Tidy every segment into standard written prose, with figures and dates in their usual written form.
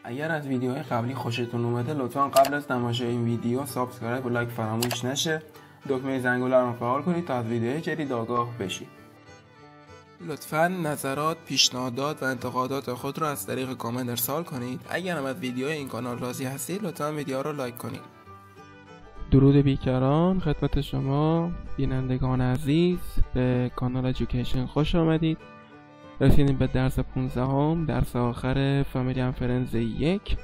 اگر از ویدیوهای قبلی خوشتون اومده لطفا قبل از تماشای این ویدیو سابسکرایب و لایک فراموش نشه. دکمه زنگوله رو فعال کنید تا از ویدیوهای جدید آگاه بشید. لطفا نظرات، پیشنهادات و انتقادات خود رو از طریق کامنت ارسال کنید. اگر هم از ویدیوهای این کانال راضی هستید لطفا ویدیو رو لایک کنید. درود بیکران خدمت شما بینندگان عزیز، به کانال ادویکیشن خوش آمدید. رسیدیم به درس 15 درس آخر فامیلی اند فرندز 1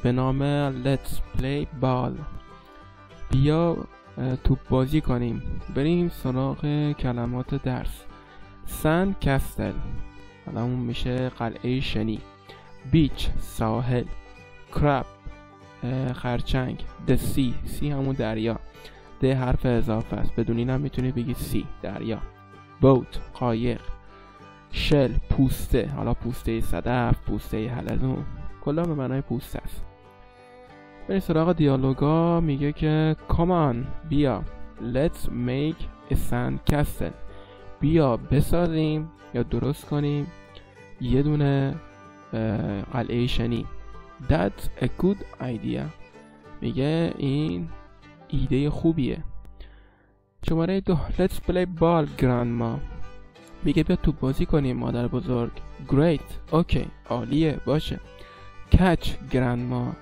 به نام Let's Play Ball. بیا توپ بازی کنیم. بریم سراغ کلمات درس. سن کستل، حالا اون میشه قلعه شنی. بیچ، ساحل. کراب، خرچنگ. The sea همون دریا. د حرف اضافه است، بدون این هم میتونی بگی سی، دریا. بوت، قایق. شل، پوسته، حالا پوسته صدف، پوسته حلزون، کلا به معنای پوسته است. بریم سراغ دیالوگا. میگه که come on، بیا. let's make a sand castle، بیا بسازیم یا درست کنیم یه دونه قلعه شنی. that's a good idea، میگه این ایده خوبیه. شماره 2 let's play ball grandma، میگه بیا توپ بازی کنیم مادر بزرگ. great، اوکی، عالیه، باشه. catch grandma،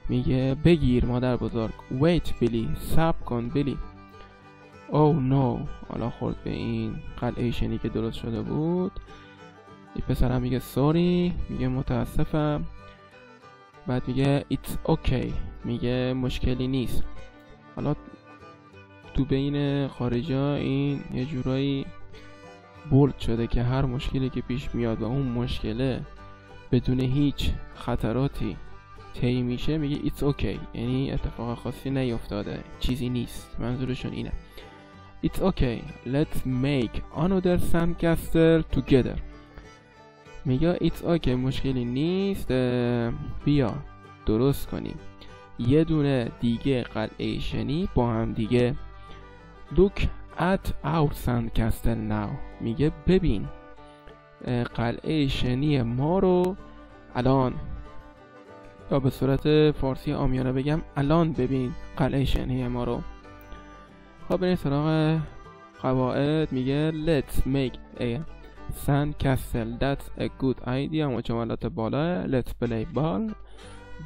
میگه بگیر مادر بزرگ. wait بیلی، صبر کن بیلی. oh no، حالا خورد به این قلعه شنی که درست شده بود. این پسرم میگه sorry، میگه متاسفم. بعد میگه it's okay، میگه مشکلی نیست. حالا تو بین خارجا این یه جورایی بولد شده که هر مشکلی که پیش میاد و اون مشکله بدون هیچ خطراتی طی میشه میگه it's okay، یعنی اتفاق خاصی نیفتاده، چیزی نیست. منظورشون اینه. it's okay let's make another sand castle together، میگه it's okay، مشکلی نیست، بیا درست کنیم یه دونه دیگه قلعه شنی با هم دیگه. look at our sand castle now، میگه ببین قلعه شنی ما رو الان، یا به صورت فارسی عامیانه بگم الان ببین قلعه شنی ما رو. خب بریم سراغ قواعد. میگه let's make a sand castle that's a good idea، مجملات بالا. let's play ball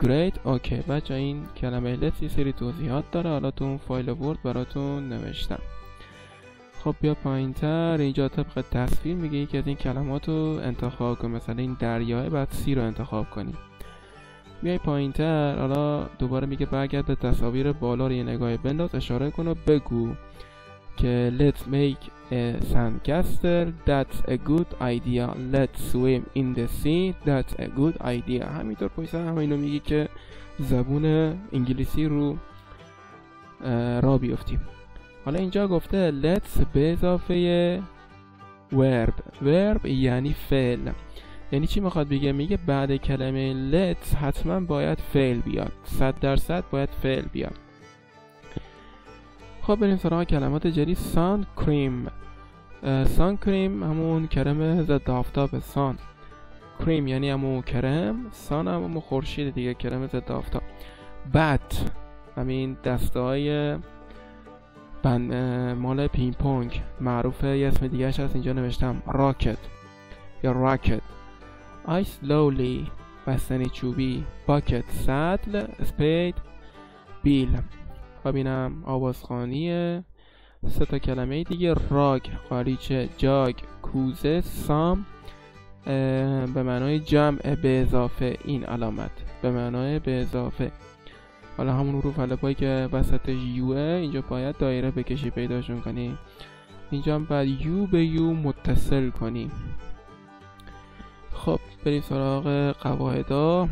great، اوکی. بچه این کلمه let's یه سری توضیحات داره، حالا تو اون فایل ورد براتون نوشتم. خب بیا پایین تر. اینجا طبق تصویر میگه یکی از این کلمات رو انتخاب کن، مثلا این دریاه، بعد سی رو انتخاب کنی. میای پایین تر، حالا دوباره میگه برگرد به تصاویر بالا رو یه نگاهی بنداز، اشاره کن و بگو که let's make a sand castle that's a good idea، let's swim in the sea that's a good idea. همینطور پشت سر هم اینو میگه که زبون انگلیسی رو را بیفتیم. حالا اینجا گفته let's به اضافه verb یعنی فعل. یعنی چی میخواد بگه؟ میگه بعد کلمه let's حتما باید فعل بیاد، 100% باید فعل بیاد. خب بریم سراغ کلمات جدید. sun cream، sun cream همون کرم ضد آفتاب. sun cream یعنی همون کرم، sun همون خورشید دیگه، کرم ضد آفتاب. bat همین دسته های مال پینگ پونگ معروفه، یه اسم دیگه هست اینجا نوشتم راکت یا راکت. I slowly بستنی چوبی. bucket سطل. spade بیل. خب اینم آوازخوانیه. 3 تا کلمه دیگه. راگ قالیچه. جاگ کوزه. سام به معنای جمع به اضافه، این علامت به معنای به اضافه. حالا همون حروف الفبایی که وسط یوه اینجا باید دایره بکشی پیداشون کنی. اینجا هم باید یو به یو متصل کنی. خب بریم سراغ قواعدا.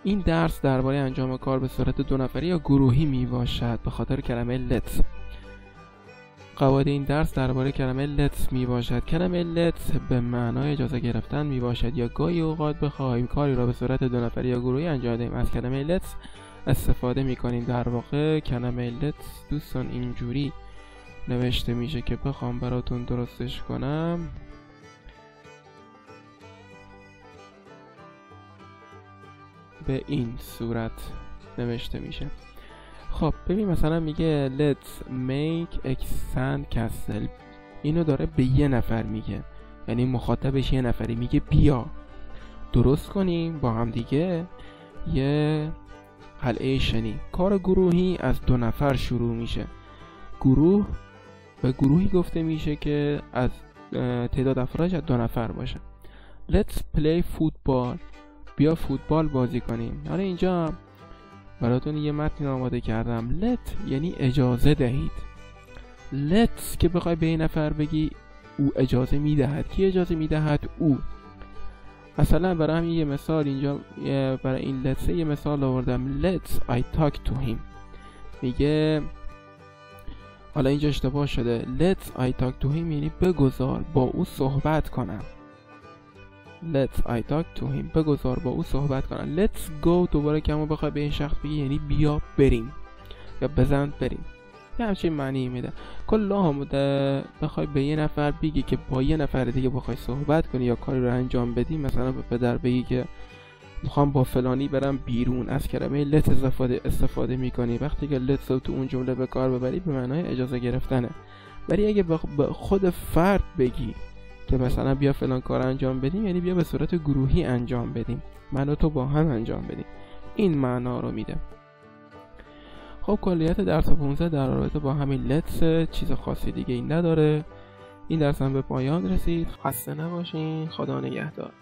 این درس درباره انجام کار به صورت 2 نفری یا گروهی می باشد به خاطر کلمه let's. قواعد این درس درباره کلمه let's می باشد. کلمه let's به معنای اجازه گرفتن می باشد یا گاهی اوقات بخواهیم کاری را به صورت 2 نفری یا گروهی انجام دهیم از کلمه let's استفاده می کنیم. در واقع کلمه let's دوستان اینجوری نوشته میشه که بخوام براتون درستش کنم. به این صورت نوشته میشه. خب ببین مثلا میگه let's make a sand castle. اینو داره به یه نفر میگه، یعنی مخاطبش یه نفری، میگه بیا درست کنیم با هم دیگه یه قلعه شنی. کار گروهی از 2 نفر شروع میشه. گروه به گروهی گفته میشه که از تعداد افرادش از 2 نفر باشه. let's play football. بیا فوتبال بازی کنیم. حالا اینجا براتون یه متن آماده کردم. let یعنی اجازه دهید. let's که بخوای به این نفر بگی او اجازه میدهد. کی اجازه میدهد؟ او. مثلا برای همین یه مثال اینجا برای این let's یه مثال آوردم. let's I talk to him. میگه حالا اینجا اشتباه شده. let's I talk to him یعنی بگذار با او صحبت کنم. let's I talk to him بگذار با او صحبت کنم. let's go دوباره که ما بخوای به این شخص بگی یعنی بیا بریم یا بزن بریم. یه همچین معنی میده. کلا هم بخوای به یه نفر بگی که با یه نفر دیگه بخوای صحبت کنی یا کاری رو انجام بدی، مثلا به پدر بگی که میخوام با فلانی برم بیرون، از کلمه let استفاده میکنی. وقتی که let رو تو اون جمله به کار ببری به معنای اجازه گرفتنه. ولی اگه به خود فرد بگی که مثلا بیا فلان کار انجام بدیم، یعنی بیا به صورت گروهی انجام بدیم، من و تو با هم انجام بدیم. این معنا رو میده. خب کلیت درس 15 در رابطه با همین let's چیز خاصی دیگه این نداره. این درس هم به پایان رسید. خسته نباشین. خدا نگهدار.